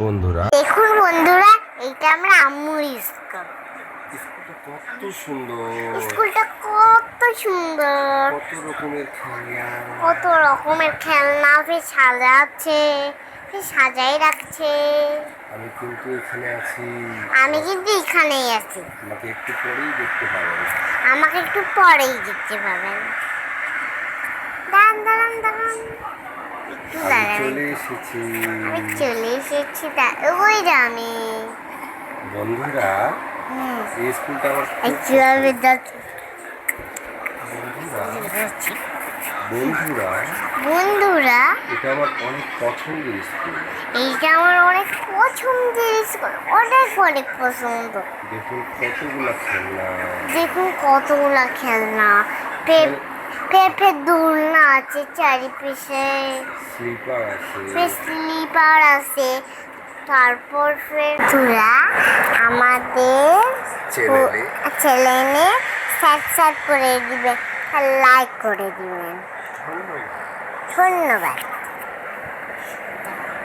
বন্ধুরা, দেখুন বন্ধুরা, এইটা আমরা আম্মুর স্কুল। স্কুলটা কত সুন্দর, স্কুলটা কত সুন্দর, কত রকমের খেলনা সাজাচ্ছে, সাজাই রাখছে। আমি কিন্তু এখানে আছি। আমি কিন্তু এখানেই আছি। আমাকে একটু পরেই দেখতে পাবেন। আমাকে একটু পরেই দেখতে পাবেন। দাঁড়ান দাঁড়ান দাঁড়ান, একটু আমি দাঁড়ান। চলে এসেছি। আমি চলে এসেছি। ওই যে আমি। বন্ধুরা, এই স্কুলটা আমার খুব কিভাবে যাচ্ছি? বন্ধুরা, বন্ধুরা, এটা আমার অনেক পছন্দের স্কুল। এইটা আমার অনেক পছন্দের স্কুল, অনেক অনেক পছন্দ। দেখুন কতগুলা খেলনা, দেখুন কতগুলা খেলনা, পেঁপে দোলনা আছে চারিপাশে, স্লিপার আছে। তারপর তোরা আমাদের চ্যানেলে সাবস্ক্রাইব করে দিবেন, লাইক করে দিবেন। ধন্যবাদ।